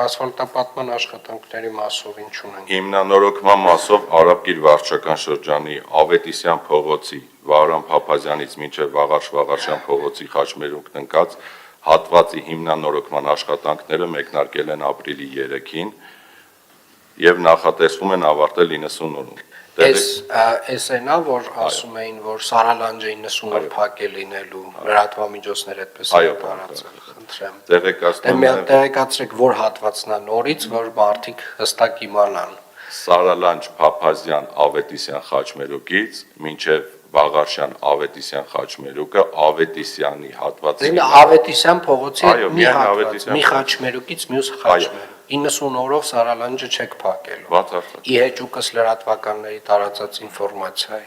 ասֆալտապատման աշխատանքների մասով ինչ ունենք։ Հիմնանորոգման մասով Արաբկիր վարչական շրջանի Ավետիսյան փողոցի Վահրամ Փափազյանից մինչև Վաղարշ-Վաղարշյան փողոցի խաչմերուկն ընկած հատվածի հիմնանորոգման աշխատանքները մեկնարկել են ապրիլի 3-ին եւ նախատեսվում են ավարտել 90 օրում։ Էս այնա, որ ասում էին, որ Սարալանջը 90 օր փակ է լինելու, լրատվամիջոցներ այդպես տարածել, խնդրեմ։ Տեղեկացրեք, որ հատվածն է նորից, որ մարդիկ հստակ իմանան։ Սարալանջ Փափազյան Ավետիսյան խաչմերուկից մինչև Վաղարշյան Ավետիսյան խաչմերուկը Ավետիսյանի հատվածի Ավետիսյան փողոցի մի հատված, մի խաչմերուկից մյուս խաչմերուկ 90 օրով Սարալանջը չեք փակելու։ Իհեճուկս լրատվականների տարածած ինֆորմացիա է։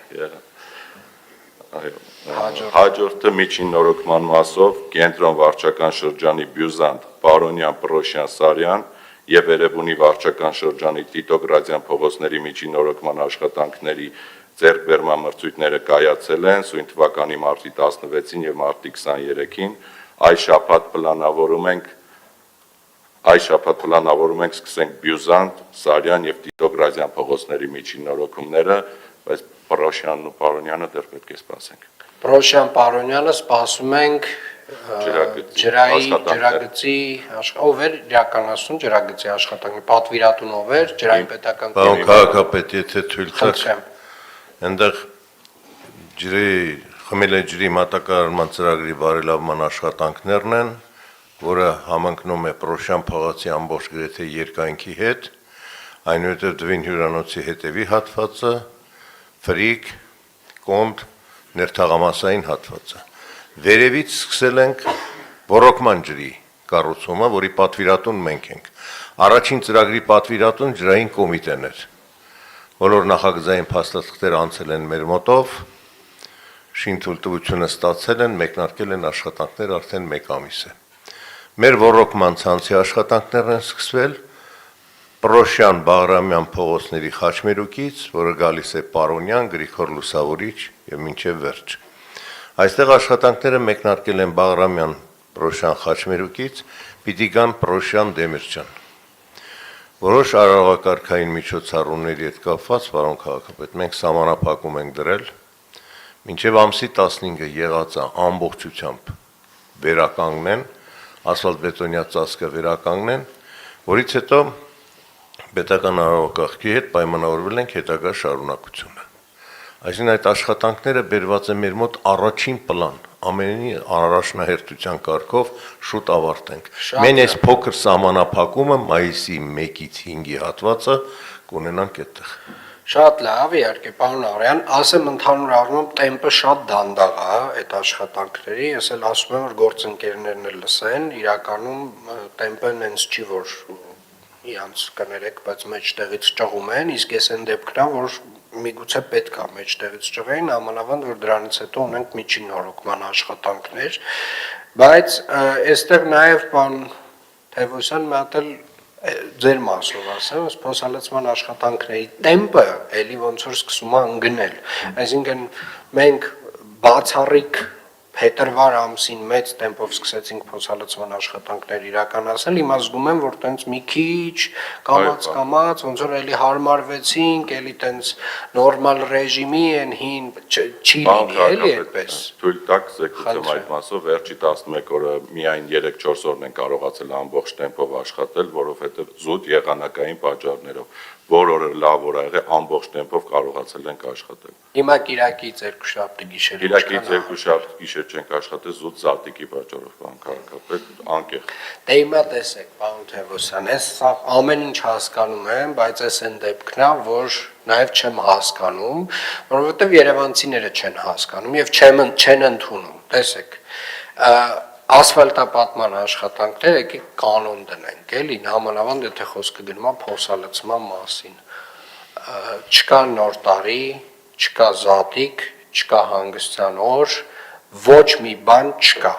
Հաջորդը միջին նորոգման մասով Կենտրոն վարչական շրջանի Բյուզանդ, Պարոնյան, Պրոշյան, Սարյան եւ Երևանի վարչական շրջանի Տիտո-Գրադյան փողոցների միջին նորոգման աշխատանքների ձեռքբերման մրցույթները կայացել են սույն թվականի մարտի 16-ին եւ մարտի 23-ին։ Այս շաբաթ պլանավորում ենք սկսենք Բյուզանդ, Սարյան եւ Տիտո-Գրադյան փողոցների միջին նորոգումները, բայց Պրոշյանն ու Պարոնյանը դեռ պետք է սպասենք։ Պրոշյան Պարոնյանը սպասում ենք ջրագծի ով էր իրականացնում ջրագծի աշխատանքը, պատվիրատուն ով էր, ջրային պետական Պարոն քաղաքապետ, եթե թույլ տաք, այնտեղ խմել է ջրի մատակարարման ծրագրի բարելավման աշխատանքներն են, որը համընկնում է Պրոշյան փողոցի ամբողջ գրեթե երկայնքի հետ, այնուհետև Դվին հյուրանոցի հետևի հատվածը, Ֆրիկ, Կոնդ, ներթաղամասային հատվածը։ Վերևից սկսել ենք ռոռոկման ջրի կառուցումը, որի պատվիրատուն մենք ենք։ Առաջին ծրագրի պատվիրատուն ջրային կոմիտեն էր։ Բոլոր նախագծային փաստաթղթերը անցել են մեր մոտով, շինթույլտվությունը ստացել են, մեկնարկել են աշխատանքներ արդեն 1 ամիս է։ Մեր ռոռոկման ցանցի աշխատանքներն են սկսվել Պրոշյան Բաղրամյան փողոցների խաչմերուկից, որը գալիս է Պարոնյան, Գրիգոր Լուսավորիչ եւ մինչեւ վերջ։ Այստեղ աշխատանքները մեկնարկել են Բաղրամյան Պրոշյան խաչմերուկից, պիտի գան Պրոշյան Դեմիրճան։ Որոշ արարողակարգային միջոցառումների հետ կապված, պարոն քաղաքապետ, մենք սահմանափակում ենք դրել, մինչև ամսի 15-ը եղածը ամբողջությամբ վերականգնեն, ասֆալտբետոնյա ծածկը վերականգնեն, որից հետո պետական արարողակարգի հետ պայմանավորվել ենք հետագա շարունակությունը։ Այսինքն այդ աշխատանքները բերված է մեր մոտ առաջին պլան, ամենի առաջնահերթության կարգով շուտ ավարտենք։ Մենք այս փոքր սահմանափակումը մայիսի 1-ից 5-ի հատվածը կունենանք այդտեղ։ Շատ լավ, իհարկե, պարոն Արյան, ասեմ ընդհանուր առմամբ տեմպը շատ դանդաղ է այդ աշխատանքների, ես էլ ասում եմ, որ գործընկերներն էլ լսեն, իրականում տեմպը նենց չի, որ իրանց կներեք, բայց մեջտեղից ճղում են, իսկ ես այն դեպքն է, որ միգուցե պետք է մեջտեղից ճղեին, ամանավանդ, որ դրանից հետո ունենք միջին նորոգման աշխատանքներ, բայց այստեղ նաև պարոն Թևոսյան մի հատ էլ ձեր մասով ասեմ, փոխհալեցման աշխատանքների տեմպը էլի ոնց որ սկսում է ընկնել, այսինքն մենք բացառիկ փետրվար ամսին մեծ տեմպով սկսեցինք փոխհալեցման աշխատանքներ իրականացնել, հիմա զգում եմ, որ տենց մի քիչ կամած, ոնց որ էլի հարմարվեցինք, էլի տենց նորմալ ռեժիմի են հին չի լինի, էլի այդպես։ Թույլ տաք զեկուցեմ այդ մասով, վերջի 11 օրը միայն 3-4 օրն են կարողացել ամբողջ տեմպով աշխատել, որովհետև զուտ եղանակային պատճառներով, որ օրը լավ օր ա եղել, ամբողջ տեմպով կարողացել ենք աշխատել։ Հիմա Կիրակից երկուշաբթի գիշեր։ Կիրակից երկուշաբթի գիշեր չենք աշխատել զուտ զատիկի պատճառով, պարոն քաղաքապետ, անկեղծ։ Դե հիմա տեսեք, պարոն Թևոսյան, ես ամեն ինչ հասկանում եմ, բայց այս այն դեպքն է, որ նաև չեմ հասկանում, որովհետև երևանցիները չեն հասկանում եւ չեն ընդունում։ Տեսեք, ասֆալտապատման աշխատանքները եկեք կանոն դնենք, էլի, նամանավանդ եթե խոսքը գնում է փոխհալեցման մասին։ Չկա նոր տարի, չկա զատիկ, չկա հանգստյան օր, ոչ մի բան չկա։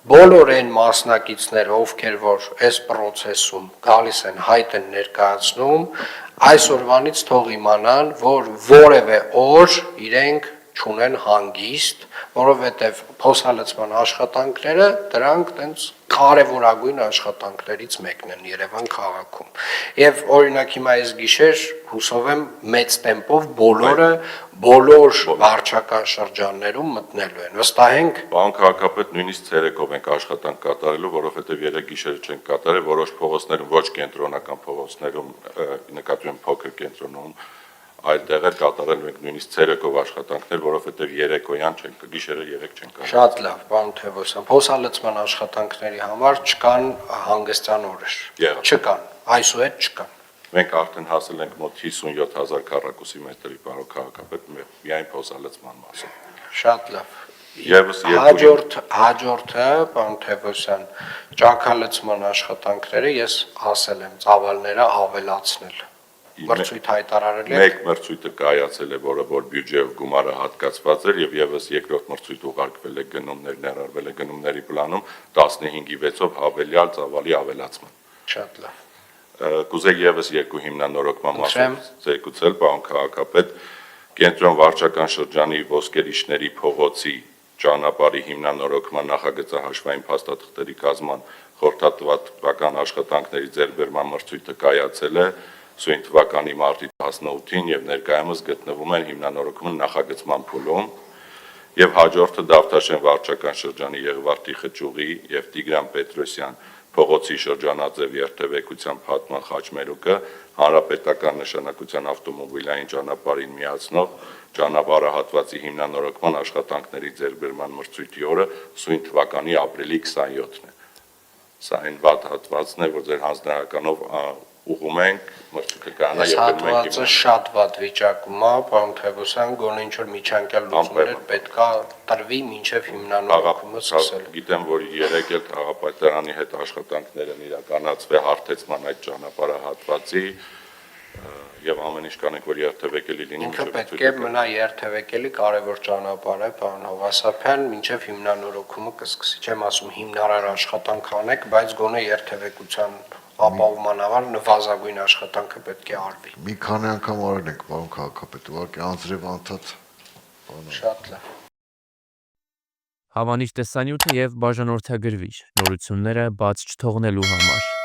Բոլոր այն մասնակիցները, ովքեր որ այս process-ում գալիս են հայտ են ներկայացնում, այսօրվանից թող իմանան, որ որևէ օր իրենք չունեն հանգիստ, որովհետև փոսալցման աշխատանքները դրանք տենց կարևորագույն աշխատանքներից մեկն են Երևան քաղաքում։ Եվ օրինակ հիմա այս գիշեր հուսով եմ մեծ տեմպով բոլոր վարչական շրջաններում մտնելու են։ Վստահենք։ Պարոն քաղաքապետ, նույնիսկ ցերեկով ենք աշխատանք կատարելու, որովհետև երեք գիշերը չենք կատարել, որոշ փողոցներում, ոչ կենտրոնական փողոցներում, նկատի ունեմ փոքր կենտրոնում, այլ տեղեր կատարելու ենք նույնիսկ ցերեկով աշխատանքներ, որովհետև երեկոյան չենք, գիշերը երեք չենք կատարել։ Շատ լավ, պարոն Թևոսյան, փոսալցման աշխատանքների համար չկան հանգստյան օրեր։ Չկան, այսուհետ չկան։ Մենք արդեն հասել ենք մոտ 57,000 քառակուսի մետրի, պարոն քաղաքապետ, միայն փոսալցման մասով։ Շատ լավ։ Եվս Հաջորդը, պարոն Թևոսյան, ճաքալցման աշխատանքները ես ասել եմ, ծավալները ավելացնել։ Մրցույթ հայտարարել եք։ Մեկ մրցույթը կայացել է, որը որ բյուջեով գումարը հատկացված էր եւ եւս երկրորդ մրցույթ ուղարկվել է գնումներ, ներառվել է գնումների պլանում 15-ի 6-ով հավելյալ ծավալի ավելացման։ Շատ լավ։ Կուզեի եւս երկու հիմնանորոգման մասով ցեկուցել, պարոն քաղաքապետ, կենտրոն վարչական շրջանի ոսկերիչների փողոցի ճանապարհի հիմնանորոգման նախագծահաշվային փաստաթղթերի կազման խորհրդատվական աշխատանքների ձեռբերման մրցույթը կայացել է սույն թվականի մարտի 18-ին եւ ներկայումս գտնվում են հիմնանորոգման նախագծման փուլում եւ հաջորդը Դավթաշեն վարչական շրջանի Եղվարդի խճուղի եւ Տիգրան Պետրոսյան փողոցի շրջանաձև երթևեկության փաթման խաչմերուկը հանրապետական նշանակության ավտոմոբիլային ճանապարհին միացնող ճանապարհահատվածի հիմնանորոգման աշխատանքների ձեռբերման մրցույթի օրը սույն թվականի ապրիլի 27-ն է։ Սա այն վատ հատվածն է, որ ձեր հանձնարարականով ուղում ենք, մրցույթը կանա եւ հատվածը շատ վատ վիճակում է, պարոն Թևոսյան, գոնե ինչ որ միջանկյալ լուծումներ պետքա տրվի մինչեւ հիմնանորոգումը սկսել։ Գիտեմ, որ երեք էլ քաղաքապետարանի հետ աշխատանքներ են իրականացվել հարթեցման այդ ճանապարհահատվածի եւ ամեն ինչ կանենք, որ երթևեկելի լինի։ Ինքը պետք է մնա երթևեկելի, կարևոր ճանապարհ է, պարոն Հովասարյան, մինչեւ հիմնանորոգումը կսկսի, չեմ ասում հիմնարար աշխատանք անեք, բայց գոնե երթևեկության ապահովման համար նվազագույն աշխատանքը պետք է արվի։ Մի քանի անգամ արել ենք, պարոն քաղաքապետ, ուղղակի անձրև անդադ։ Շատ լավ։ Հավանիչ տեսանյութը եւ բաժանորդագրվիչ նորությունները բաց չթողնելու համար